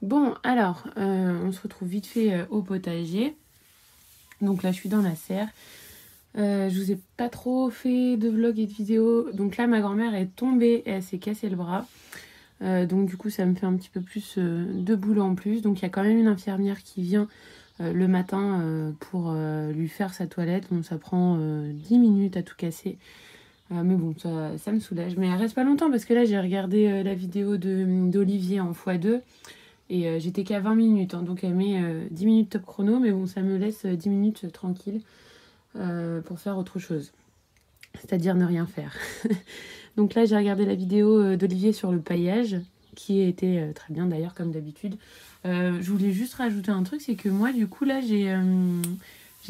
Bon, alors, on se retrouve vite fait au potager. Donc là, je suis dans la serre. Je vous ai pas trop fait de vlog et de vidéos. Donc là, ma grand-mère est tombée et elle s'est cassé le bras. Donc du coup, ça me fait un petit peu plus de boulot en plus. Donc il y a quand même une infirmière qui vient le matin pour lui faire sa toilette. Bon, ça prend 10 minutes à tout casser. Mais bon, ça me soulage. Mais elle reste pas longtemps parce que là, j'ai regardé la vidéo d'Olivier en x2. Et j'étais qu'à 20 minutes, hein, donc elle met 10 minutes top chrono, mais bon, ça me laisse 10 minutes tranquille pour faire autre chose. C'est-à-dire ne rien faire. Donc là, j'ai regardé la vidéo d'Olivier sur le paillage, qui était très bien d'ailleurs, comme d'habitude. Je voulais juste rajouter un truc, c'est que moi, du coup, là, j'ai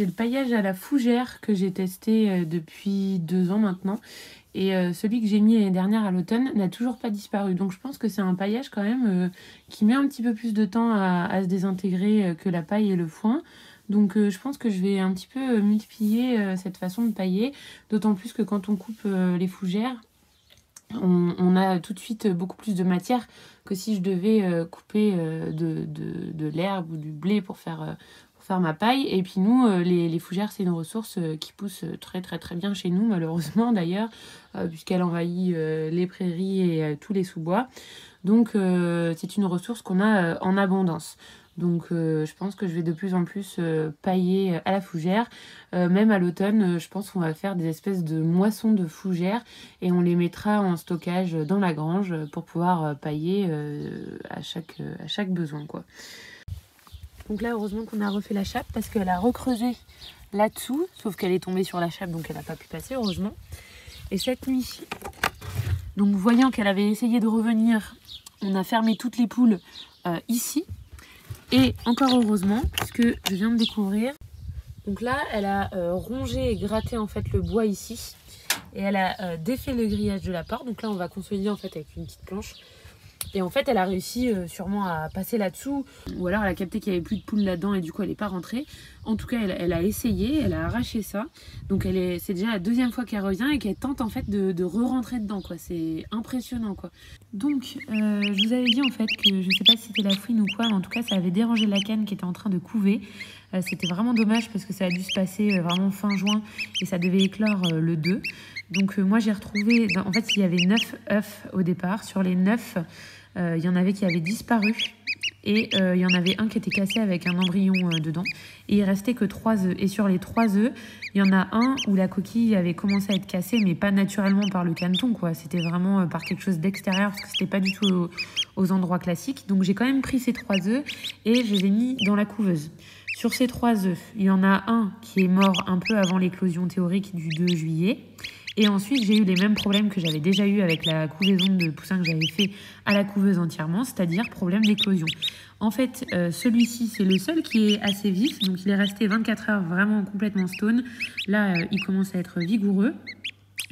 le paillage à la fougère que j'ai testé depuis 2 ans maintenant. Et celui que j'ai mis l'année dernière à l'automne n'a toujours pas disparu. Donc je pense que c'est un paillage quand même qui met un petit peu plus de temps à se désintégrer que la paille et le foin. Donc je pense que je vais un petit peu multiplier cette façon de pailler. D'autant plus que quand on coupe les fougères, on a tout de suite beaucoup plus de matière que si je devais couper de l'herbe ou du blé pour faire ma paille. Et puis nous, les fougères, c'est une ressource qui pousse très très très bien chez nous, malheureusement d'ailleurs, puisqu'elle envahit les prairies et tous les sous-bois. Donc c'est une ressource qu'on a en abondance. Donc je pense que je vais de plus en plus pailler à la fougère. Même à l'automne, je pense qu'on va faire des espèces de moissons de fougères et on les mettra en stockage dans la grange pour pouvoir pailler à chaque besoin, quoi. Donc là, heureusement qu'on a refait la chape parce qu'elle a recreusé là-dessous, sauf qu'elle est tombée sur la chape, donc elle n'a pas pu passer, heureusement. Et cette nuit, donc voyant qu'elle avait essayé de revenir, on a fermé toutes les poules ici. Et encore heureusement, puisque je viens de découvrir. Donc là, elle a rongé et gratté en fait le bois ici. Et elle a défait le grillage de la porte. Donc là, on va consolider en fait avec une petite planche. Et en fait, elle a réussi sûrement à passer là-dessous. Ou alors, elle a capté qu'il n'y avait plus de poules là-dedans et du coup, elle n'est pas rentrée. En tout cas, elle a essayé, elle a arraché ça. Donc, c'est déjà la 2e fois qu'elle revient et qu'elle tente en fait de re-rentrer dedans, quoi. C'est impressionnant, quoi. Donc, je vous avais dit en fait que je ne sais pas si c'était la fouine ou quoi, mais en tout cas, ça avait dérangé la canne qui était en train de couver. C'était vraiment dommage parce que ça a dû se passer vraiment fin juin et ça devait éclore le 2. Donc, moi, j'ai retrouvé... En fait, il y avait 9 œufs au départ. Sur les 9... il y en avait qui avaient disparu et il y en avait un qui était cassé avec un embryon dedans et il restait que 3 œufs. Et sur les 3 œufs, il y en a un où la coquille avait commencé à être cassée, mais pas naturellement par le caneton, quoi. C'était vraiment par quelque chose d'extérieur parce que c'était pas du tout aux endroits classiques. Donc j'ai quand même pris ces 3 œufs et je les ai mis dans la couveuse. Sur ces 3 œufs, il y en a un qui est mort un peu avant l'éclosion théorique du 2 juillet. Et ensuite, j'ai eu les mêmes problèmes que j'avais déjà eu avec la couvaison de poussins que j'avais fait à la couveuse entièrement, c'est-à-dire problème d'éclosion. En fait, celui-ci, c'est le seul qui est assez vif, donc il est resté 24 heures vraiment complètement stone. Là, il commence à être vigoureux.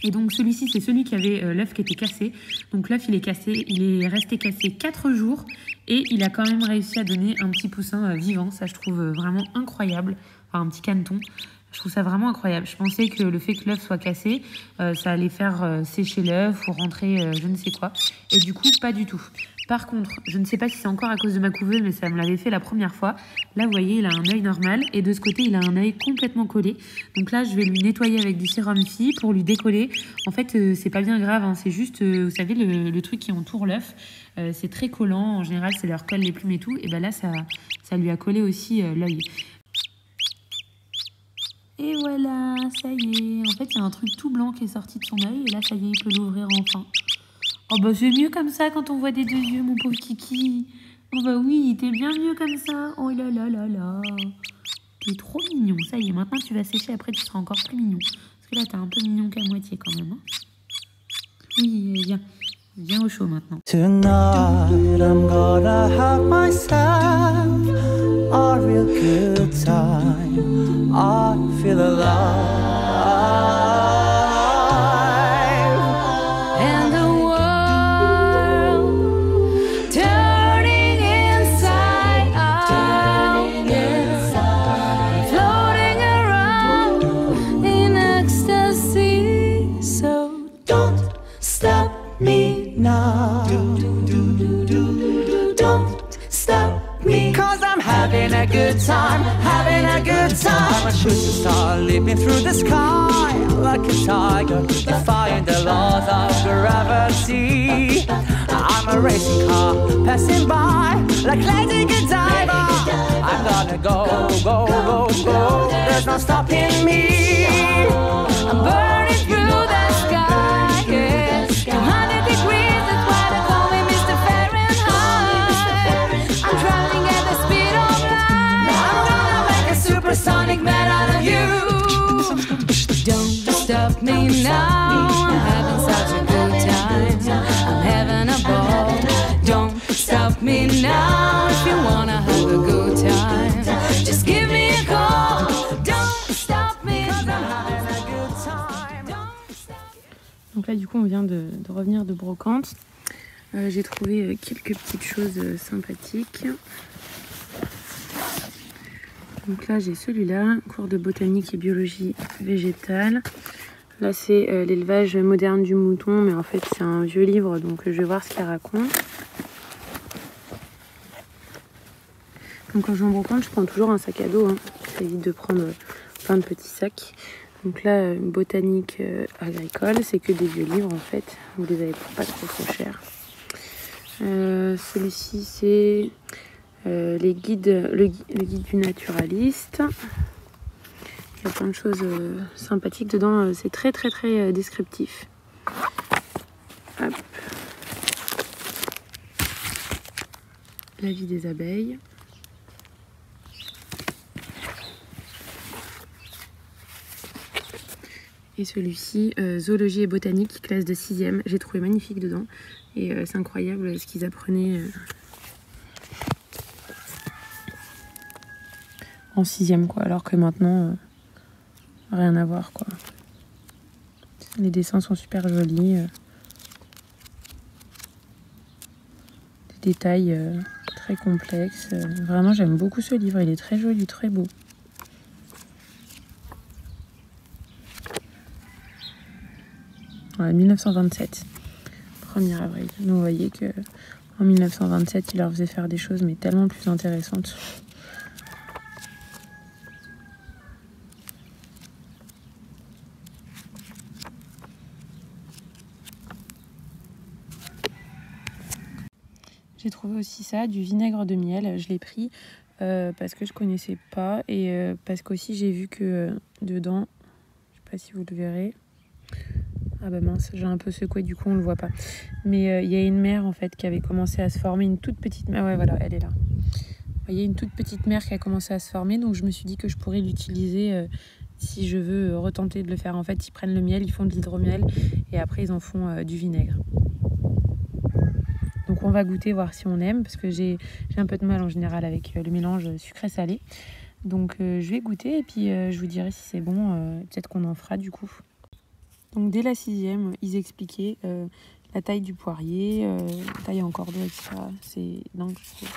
Et donc celui-ci, c'est celui qui avait l'œuf qui était cassé. Donc l'œuf, il est resté cassé 4 jours et il a quand même réussi à donner un petit poussin vivant. Ça, je trouve vraiment incroyable. Enfin, un petit caneton. Je trouve ça vraiment incroyable. Je pensais que le fait que l'œuf soit cassé, ça allait faire sécher l'œuf ou rentrer je ne sais quoi. Et du coup, pas du tout. Par contre, je ne sais pas si c'est encore à cause de ma couveuse, mais ça me l'avait fait la première fois. Là, vous voyez, il a un œil normal et de ce côté, il a un œil complètement collé. Donc là, je vais lui nettoyer avec du sérum Phi pour lui décoller. En fait, c'est pas bien grave, hein, c'est juste, vous savez, le truc qui entoure l'œuf. C'est très collant. En général, c'est leur colle les plumes et tout. Et ben là, ça lui a collé aussi l'œil. Et voilà, ça y est. En fait, il y a un truc tout blanc qui est sorti de son œil. Et là, ça y est, il peut l'ouvrir enfin. Oh bah c'est mieux comme ça quand on voit des 2 yeux, mon pauvre kiki. Oh bah oui, t'es bien mieux comme ça. Oh là là là là. T'es trop mignon. Ça y est, maintenant tu vas sécher, après tu seras encore plus mignon. Parce que là, t'es un peu mignon qu'à moitié quand même. Hein. Oui, viens. Viens au chaud maintenant. Tonight I'm gonna have myself a real good time. I feel alive. And the world turning inside out. Floating around in ecstasy. So don't stop me now. Don't stop good time, having a good time. A shooting star leaping through the sky, like a tiger, defying the laws of gravity. I'm a racing car passing by, like Lady Godiva. I'm gonna go, go, go, go. There's no stopping me. I'm burning through the sky, yeah. 200 degrees, that's why they call me Mr. Fahrenheit. I'm traveling at the speed of light. I'm gonna make a supersonic man out of you. Don't stop me now. I'm having such a good time. I'm having a ball. Don't stop me now. If you wanna have a good time, just give me a call. Don't stop me, 'cause I'm having a good time. Don't stop. Donc là, du coup, on vient de revenir de brocante. J'ai trouvé quelques petites choses sympathiques. Donc là, j'ai celui-là, cours de botanique et biologie végétale. Là, c'est l'élevage moderne du mouton, mais en fait, c'est un vieux livre, donc je vais voir ce qu'il raconte. Donc quand je vais en brocante, je prends toujours un sac à dos. Hein. Ça évite de prendre plein de petits sacs. Donc là, botanique agricole, c'est que des vieux livres en fait. Vous les avez pour pas trop cher. Celui-ci, c'est le guide du naturaliste. Il y a plein de choses sympathiques dedans. C'est très descriptif. Hop. La vie des abeilles. Et celui-ci, zoologie et botanique, classe de 6e. J'ai trouvé magnifique dedans. Et c'est incroyable ce qu'ils apprenaient en 6e, quoi. Alors que maintenant, rien à voir, quoi. Les dessins sont super jolis. Des détails très complexes. Vraiment, j'aime beaucoup ce livre. Il est très joli, très beau. Voilà, 1927, 1er avril. Donc vous voyez que en 1927, il leur faisait faire des choses mais tellement plus intéressantes. J'ai trouvé aussi ça, du vinaigre de miel. Je l'ai pris parce que je connaissais pas et parce qu'aussi j'ai vu que dedans, je sais pas si vous le verrez. Ah bah mince, j'ai un peu secoué, du coup on le voit pas. Mais il y a une mer en fait qui avait commencé à se former, une toute petite mer. Ah ouais, voilà, elle est là. Vous voyez, une toute petite mer qui a commencé à se former, donc je me suis dit que je pourrais l'utiliser si je veux retenter de le faire. En fait, ils prennent le miel, ils font de l'hydromiel et après ils en font du vinaigre. Donc on va goûter, voir si on aime, parce que j'ai un peu de mal en général avec le mélange sucré-salé. Donc je vais goûter et puis je vous dirai si c'est bon. Peut-être qu'on en fera du coup. Donc dès la 6e, ils expliquaient la taille du poirier, taille en cordeau, etc. C'est dingue, je trouve.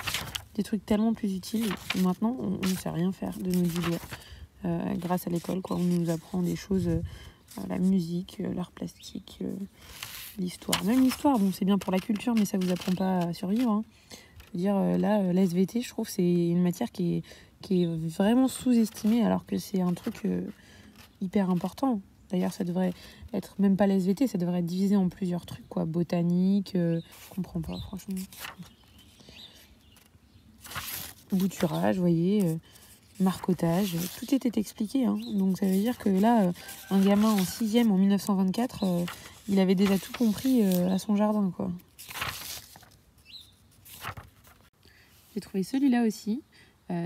Des trucs tellement plus utiles. Et maintenant, on ne sait rien faire de nos doigts. Grâce à l'école, quoi. On nous apprend des choses, la musique, l'art plastique, l'histoire. Même l'histoire, bon, c'est bien pour la culture, mais ça vous apprend pas à survivre. Hein. Je veux dire, là, la SVT, je trouve, c'est une matière qui est vraiment sous-estimée, alors que c'est un truc hyper important. D'ailleurs, ça devrait être, même pas la SVT, ça devrait être divisé en plusieurs trucs, quoi. Botanique, je comprends pas, franchement. Bouturage, vous voyez, marcotage, tout était expliqué. Hein. Donc ça veut dire que là, un gamin en 6e en 1924, il avait déjà tout compris à son jardin, quoi. J'ai trouvé celui-là aussi.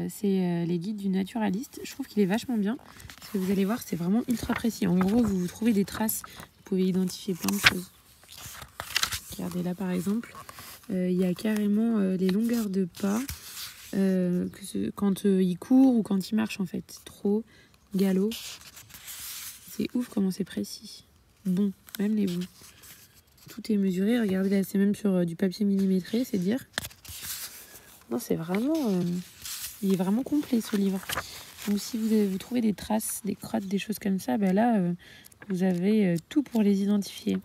C'est les guides du naturaliste. Je trouve qu'il est vachement bien. Parce que vous allez voir, c'est vraiment ultra précis. En gros, vous trouvez des traces. Vous pouvez identifier plein de choses. Regardez là, par exemple. Il y a carrément les longueurs de pas. Quand il court ou quand il marche, en fait. Trot, galop. C'est ouf comment c'est précis. Bon, même les bons. Tout est mesuré. Regardez là, c'est même sur du papier millimétré, c'est dire. Non, c'est vraiment... il est vraiment complet, ce livre. Donc, si vous trouvez des traces, des crottes, des choses comme ça, ben là, vous avez tout pour les identifier.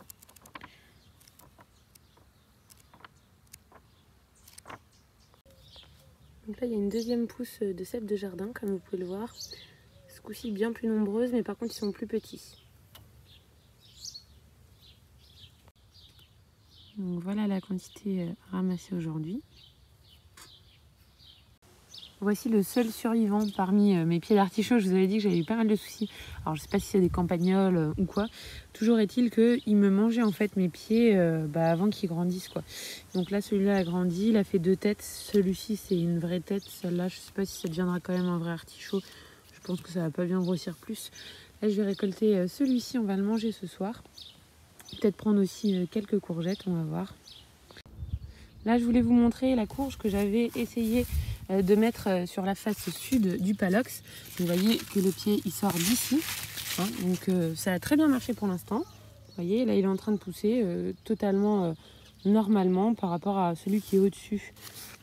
Donc là, il y a une deuxième pousse de cèpes de jardin, comme vous pouvez le voir. Ce coup-ci, bien plus nombreuses, mais par contre, ils sont plus petits. Donc voilà la quantité ramassée aujourd'hui. Voici le seul survivant parmi mes pieds d'artichaut. Je vous avais dit que j'avais eu pas mal de soucis. Alors je sais pas si c'est des campagnols ou quoi. Toujours est-il qu'il me mangeait en fait mes pieds avant qu'ils grandissent quoi. Donc là celui-là a grandi, il a fait 2 têtes. Celui-ci c'est une vraie tête. Celle-là je sais pas si ça deviendra quand même un vrai artichaut. Je pense que ça va pas bien grossir plus. Là je vais récolter celui-ci, on va le manger ce soir. Peut-être prendre aussi quelques courgettes, on va voir. Là je voulais vous montrer la courge que j'avais essayé de mettre sur la face sud du palox. Vous voyez que le pied il sort d'ici, hein, donc ça a très bien marché pour l'instant. Vous voyez là il est en train de pousser totalement normalement par rapport à celui qui est au-dessus.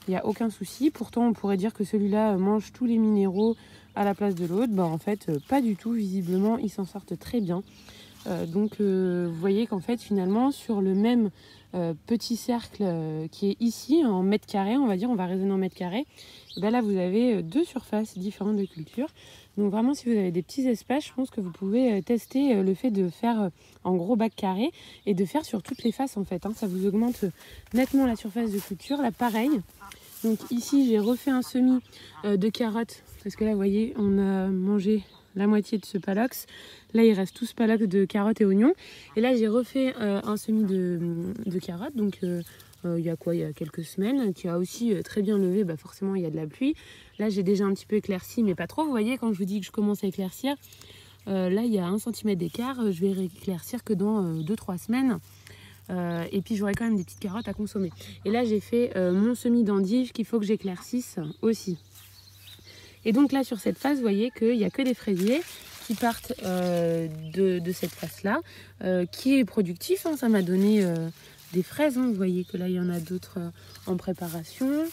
Il n'y a aucun souci. Pourtant on pourrait dire que celui-là mange tous les minéraux à la place de l'autre. En fait pas du tout, visiblement ils s'en sortent très bien. Donc vous voyez qu'en fait finalement sur le même petit cercle qui est ici en mètres carrés, on va dire, on va raisonner en mètres carrés, et bien là vous avez 2 surfaces différentes de culture. Donc vraiment si vous avez des petits espaces, je pense que vous pouvez tester le fait de faire en gros bac carré et de faire sur toutes les faces en fait, hein. Ça vous augmente nettement la surface de culture. Là pareil, donc ici j'ai refait un semis de carottes parce que là vous voyez on a mangé la moitié de ce palox. Là il reste tout ce palox de carottes et oignons. Et là j'ai refait un semis de carottes. Donc il y a quoi, il y a quelques semaines, qui a aussi très bien levé. Forcément il y a de la pluie. Là j'ai déjà un petit peu éclairci, mais pas trop. Vous voyez quand je vous dis que je commence à éclaircir, là il y a 1 cm d'écart. Je vais rééclaircir que dans 2-3 semaines. Et puis j'aurai quand même des petites carottes à consommer. Et là j'ai fait mon semis d'endives qu'il faut que j'éclaircisse aussi. Et donc là sur cette face, vous voyez qu'il n'y a que des fraisiers qui partent de cette face-là, qui est productif, hein. Ça m'a donné des fraises, hein. Vous voyez que là il y en a d'autres en préparation.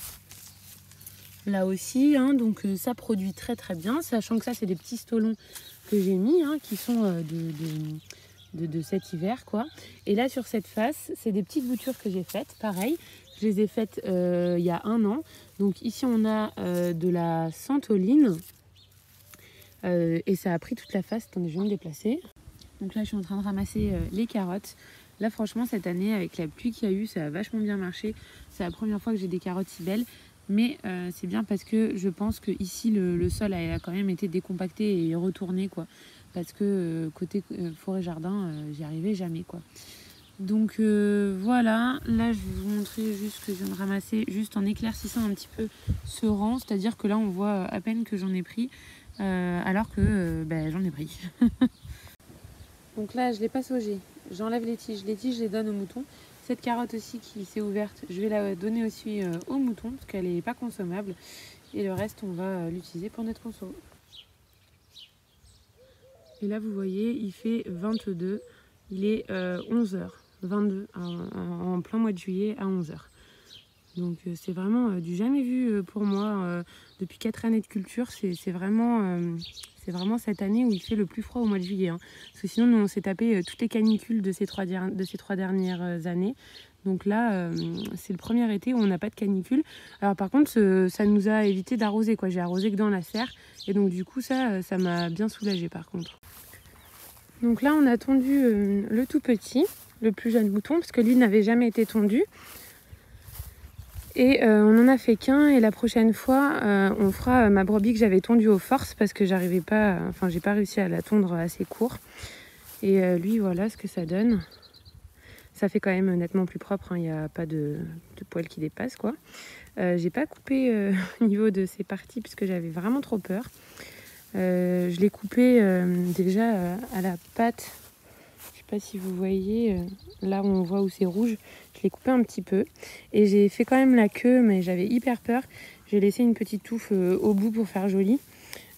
Là aussi, hein. Donc ça produit très très bien, sachant que ça c'est des petits stolons que j'ai mis, hein, qui sont de cet hiver quoi. Et là sur cette face, c'est des petites boutures que j'ai faites, pareil. Je les ai faites il y a 1 an. Donc ici on a de la santoline et ça a pris toute la face. Attendez, je vais me déplacer. Donc là je suis en train de ramasser les carottes. Là franchement cette année avec la pluie qu'il y a eu, ça a vachement bien marché. C'est la première fois que j'ai des carottes si belles. Mais c'est bien parce que je pense que ici le sol a quand même été décompacté et retourné quoi. Parce que côté forêt jardin, j'y arrivais jamais quoi. Donc voilà, là je vais vous montrer juste ce que je viens de ramasser, juste en éclaircissant un petit peu ce rang, c'est-à-dire que là on voit à peine que j'en ai pris, alors que j'en ai pris. Donc là je les passe au jet, j'enlève les tiges je les donne aux moutons. Cette carotte aussi qui s'est ouverte, je vais la donner aussi aux moutons parce qu'elle n'est pas consommable. Et le reste on va l'utiliser pour notre conso. Et là vous voyez il fait 22, il est 11h. 22 en plein mois de juillet à 11h. Donc c'est vraiment du jamais vu pour moi. Depuis 4 années de culture, c'est vraiment cette année où il fait le plus froid au mois de juillet. Hein. Parce que sinon, nous, on s'est tapé toutes les canicules de ces 3 dernières années. Donc là, c'est le premier été où on n'a pas de canicule. Alors par contre, ça nous a évité d'arroser, quoi. J'ai arrosé que dans la serre. Et donc du coup, ça m'a bien soulagée par contre. Donc là, on a tondu le tout petit, le plus jeune mouton, parce que lui n'avait jamais été tondu. Et on en a fait qu'un, et la prochaine fois, on fera ma brebis que j'avais tondue aux forces, parce que j'ai pas réussi à la tondre assez court. Et lui, voilà ce que ça donne. Ça fait quand même nettement plus propre, hein. Il n'y a pas de poils qui dépassent, quoi. J'ai pas coupé au niveau de ces parties, puisque j'avais vraiment trop peur. Je l'ai coupé déjà à la patte. Je sais pas si vous voyez, là on voit où c'est rouge. Je l'ai coupé un petit peu. Et j'ai fait quand même la queue, mais j'avais hyper peur. J'ai laissé une petite touffe au bout pour faire joli.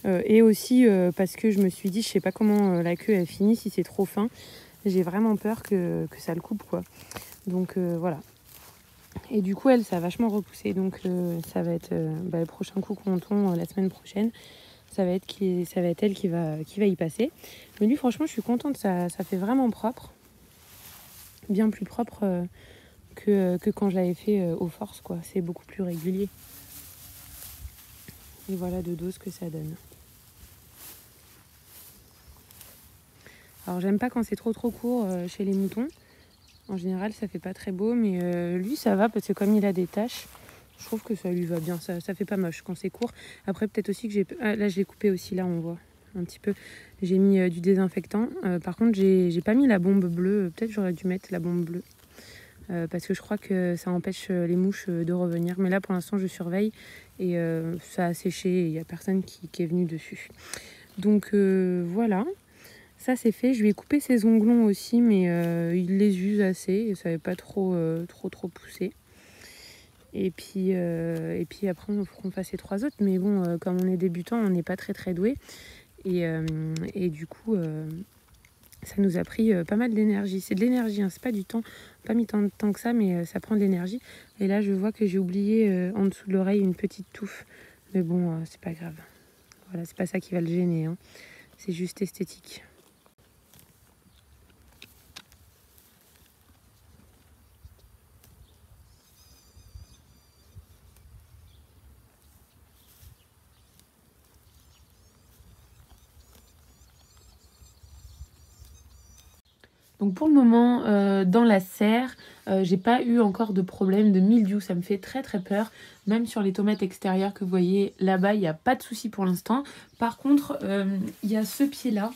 Et aussi parce que je me suis dit, je sais pas comment la queue elle finit si c'est trop fin. J'ai vraiment peur que ça le coupe, quoi. Donc voilà. Et du coup, elle, ça a vachement repoussé. Donc ça va être le prochain coup qu'on tond la semaine prochaine. Ça va être elle qui va y passer. Mais lui, franchement, je suis contente. Ça fait vraiment propre. Bien plus propre que quand je l'avais fait aux forces, quoi. C'est beaucoup plus régulier. Et voilà de dos ce que ça donne. Alors j'aime pas quand c'est trop court chez les moutons. En général ça fait pas très beau, mais lui ça va parce que comme il a des taches, je trouve que ça lui va bien, ça fait pas moche quand c'est court. Après peut-être aussi que j'ai... Ah, là je l'ai coupé aussi, là on voit un petit peu. J'ai mis du désinfectant. Par contre j'ai pas mis la bombe bleue, peut-être j'aurais dû mettre la bombe bleue. Parce que je crois que ça empêche les mouches de revenir. Mais là pour l'instant je surveille et ça a séché et il n'y a personne qui est venu dessus. Donc voilà. Ça c'est fait, je lui ai coupé ses onglons aussi, mais il les use assez et ça n'avait pas trop poussé. Et puis après il faut qu'on fasse les 3 autres, mais bon, comme on est débutant, on n'est pas très doué. Et du coup, ça nous a pris pas mal d'énergie. C'est de l'énergie, hein, c'est pas du temps, pas mis tant de temps que ça, mais ça prend de l'énergie. Et là je vois que j'ai oublié en dessous de l'oreille une petite touffe. Mais bon, c'est pas grave. Voilà, c'est pas ça qui va le gêner, hein. C'est juste esthétique. Donc pour le moment, dans la serre, j'ai pas eu encore de problème de mildiou. Ça me fait très peur. Même sur les tomates extérieures que vous voyez là-bas, il n'y a pas de souci pour l'instant. Par contre, il y a ce pied-là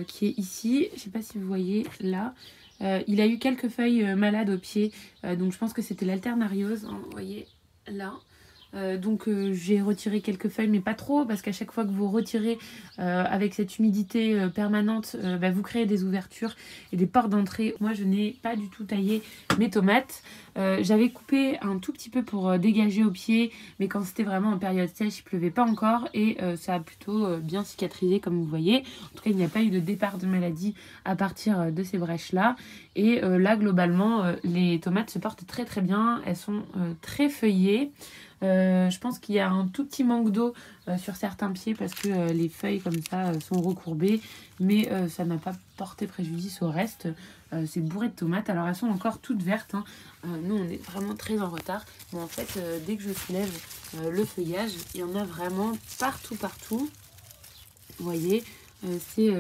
qui est ici. Je sais pas si vous voyez là. Il a eu quelques feuilles malades au pied. Donc je pense que c'était l'alternariose. Hein, vous voyez là. Donc j'ai retiré quelques feuilles, mais pas trop, parce qu'à chaque fois que vous retirez avec cette humidité permanente, vous créez des ouvertures et des portes d'entrée. Moi je n'ai pas du tout taillé mes tomates. J'avais coupé un tout petit peu pour dégager au pied, mais quand c'était vraiment en période sèche, il pleuvait pas encore et ça a plutôt bien cicatrisé comme vous voyez. En tout cas il n'y a pas eu de départ de maladie à partir de ces brèches là. Et là globalement les tomates se portent très bien, elles sont très feuillées. Je pense qu'il y a un tout petit manque d'eau sur certains pieds parce que les feuilles comme ça sont recourbées, mais ça n'a pas porté préjudice au reste. C'est bourré de tomates, alors elles sont encore toutes vertes, hein. Nous on est vraiment très en retard, mais en fait dès que je soulève le feuillage, il y en a vraiment partout. Vous voyez, c'est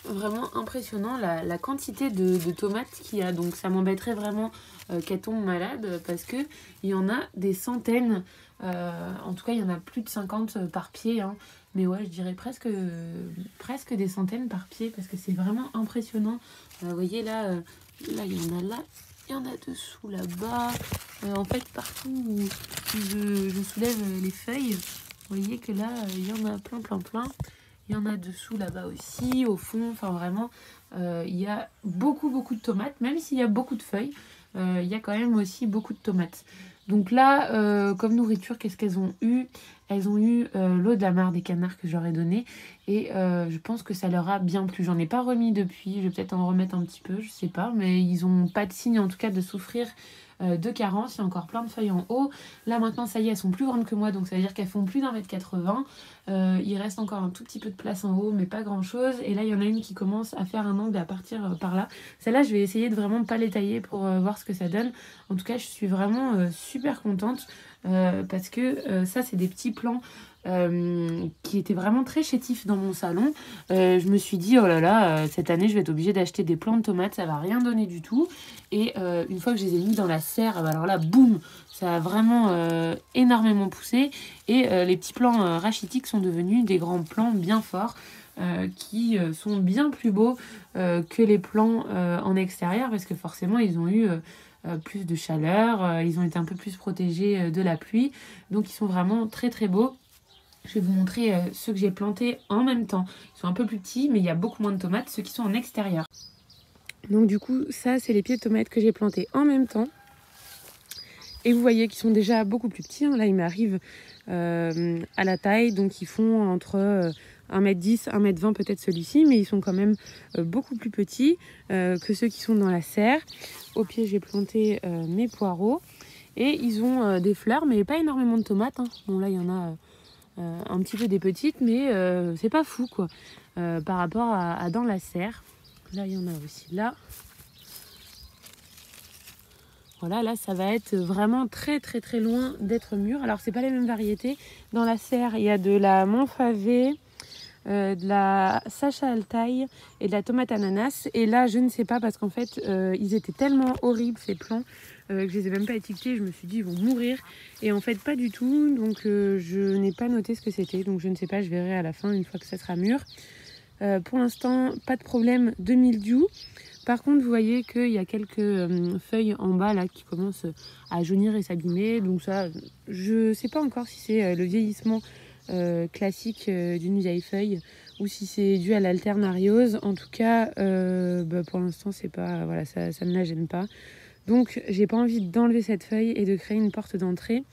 vraiment impressionnant la quantité de tomates qu'il y a. Donc ça m'embêterait vraiment qu'elles tombent malades parce que il y en a des centaines. En tout cas il y en a plus de 50 par pied, hein. Mais ouais, je dirais presque des centaines par pied parce que c'est vraiment impressionnant. Vous voyez là, là il y en a là, il y en a dessous là-bas. En fait partout où je soulève les feuilles, vous voyez que là il y en a plein. Il y en a dessous là-bas aussi, au fond, enfin vraiment, il y a beaucoup de tomates, même s'il y a beaucoup de feuilles, il y a quand même aussi beaucoup de tomates. Donc là, comme nourriture, qu'est-ce qu'elles ont eu? Elles ont eu l'eau de la mare des canards que j'aurais donné et je pense que ça leur a bien plu. J'en ai pas remis depuis, je vais peut-être en remettre un petit peu, je sais pas, mais ils ont pas de signe en tout cas de souffrir de carence. Il y a encore plein de feuilles en haut. Là maintenant ça y est, elles sont plus grandes que moi, donc ça veut dire qu'elles font plus d'1,80 m. Il reste encore un tout petit peu de place en haut, mais pas grand chose. Et là il y en a une qui commence à faire un angle à partir par là. Celle-là je vais essayer de vraiment pas les tailler pour voir ce que ça donne. En tout cas je suis vraiment super contente parce que ça c'est des petits plants qui étaient vraiment très chétifs dans mon salon. Je me suis dit oh là là, cette année je vais être obligée d'acheter des plants de tomates, ça va rien donner du tout. Et une fois que je les ai mis dans la serre, alors là boum, ça a vraiment énormément poussé et les petits plants rachitiques sont devenus des grands plants bien forts qui sont bien plus beaux que les plants en extérieur parce que forcément ils ont eu plus de chaleur, ils ont été un peu plus protégés de la pluie, donc ils sont vraiment très beaux. Je vais vous montrer ceux que j'ai plantés en même temps. Ils sont un peu plus petits, mais il y a beaucoup moins de tomates, ceux qui sont en extérieur. Donc du coup, ça, c'est les pieds de tomates que j'ai plantés en même temps. Et vous voyez qu'ils sont déjà beaucoup plus petits, hein. Là, ils m'arrivent à la taille, donc ils font entre 1,10 m, 1,20 m peut-être celui-ci, mais ils sont quand même beaucoup plus petits que ceux qui sont dans la serre. Au pied, j'ai planté mes poireaux. Et ils ont des fleurs, mais pas énormément de tomates, hein. Bon, là, il y en a... un petit peu des petites, mais c'est pas fou quoi par rapport à dans la serre. Là il y en a aussi là, Voilà, là ça va être vraiment très très très loin d'être mûr. Alors c'est pas les mêmes variétés. Dans la serre, il y a de la Montfavet, de la Sacha Altaï et de la tomate ananas. Et là, je ne sais pas parce qu'en fait, ils étaient tellement horribles ces plants que je les ai même pas étiquetés. Je me suis dit, ils vont mourir. Et en fait, pas du tout. Donc, je n'ai pas noté ce que c'était. Donc, je ne sais pas, je verrai à la fin une fois que ça sera mûr. Pour l'instant, pas de problème de mildiou. Par contre, vous voyez qu'il y a quelques feuilles en bas là qui commencent à jaunir et s'abîmer. Donc ça, je ne sais pas encore si c'est le vieillissement classique d'une vieille feuille ou si c'est dû à l'alternariose. En tout cas, pour l'instant, c'est pas, voilà, ça ne la gêne pas. Donc, j'ai pas envie d'enlever cette feuille et de créer une porte d'entrée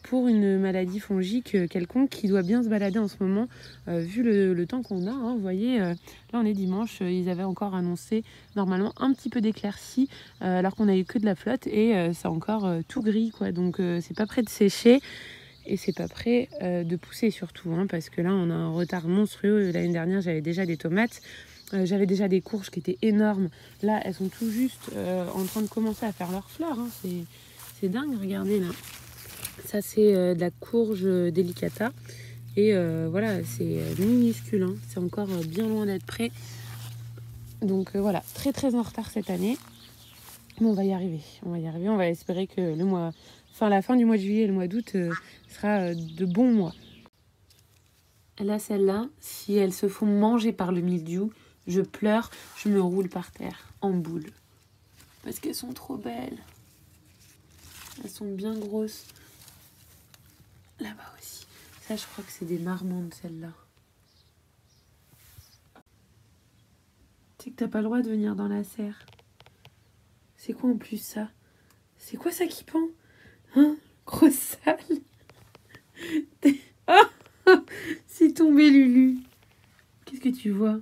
pour une maladie fongique quelconque qui doit bien se balader en ce moment, vu le temps qu'on a. Hein, vous voyez, là on est dimanche, ils avaient encore annoncé normalement un petit peu d'éclaircie, alors qu'on a eu que de la flotte et c'est encore tout gris, quoi. Donc c'est pas prêt de sécher et c'est pas prêt de pousser surtout, hein, parce que là on a un retard monstrueux. L'année dernière j'avais déjà des tomates. J'avais déjà des courges qui étaient énormes. Là, elles sont tout juste en train de commencer à faire leurs fleurs. Hein. C'est dingue, regardez là. Ça, c'est de la courge delicata. Et voilà, c'est minuscule. Hein. C'est encore bien loin d'être prêt. Donc voilà, très très en retard cette année. Mais on va y arriver. On va y arriver. On va espérer que la fin du mois de juillet et le mois d'août sera de bons mois. Là, celles-là, si elles se font manger par le mildiou, je pleure, je me roule par terre, en boule. Parce qu'elles sont trop belles. Elles sont bien grosses. Là-bas aussi. Ça, je crois que c'est des marmandes, celles-là. Tu sais que t'as pas le droit de venir dans la serre. C'est quoi en plus, ça? C'est quoi ça qui pend? Hein? Grosse sale. Oh, c'est tombé, Lulu. Qu'est-ce que tu vois?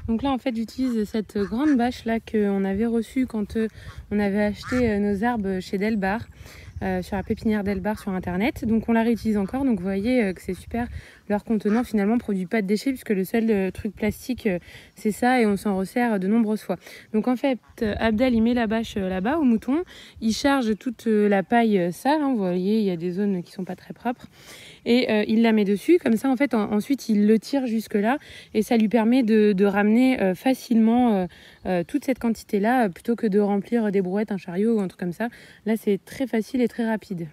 Donc là, en fait, j'utilise cette grande bâche là qu'on avait reçue quand on avait acheté nos arbres chez Delbar, sur la pépinière Delbar sur internet. Donc on la réutilise encore. Donc vous voyez que c'est super. Leur contenant finalement produit pas de déchets puisque le seul truc plastique c'est ça et on s'en resserre de nombreuses fois. Donc en fait, Abdel il met la bâche là-bas au mouton. Il charge toute la paille sale. Hein, vous voyez, il y a des zones qui sont pas très propres. Et il la met dessus, comme ça en fait ensuite il le tire jusque là et ça lui permet de ramener facilement toute cette quantité là plutôt que de remplir des brouettes, un chariot ou un truc comme ça. Là c'est très facile et très rapide.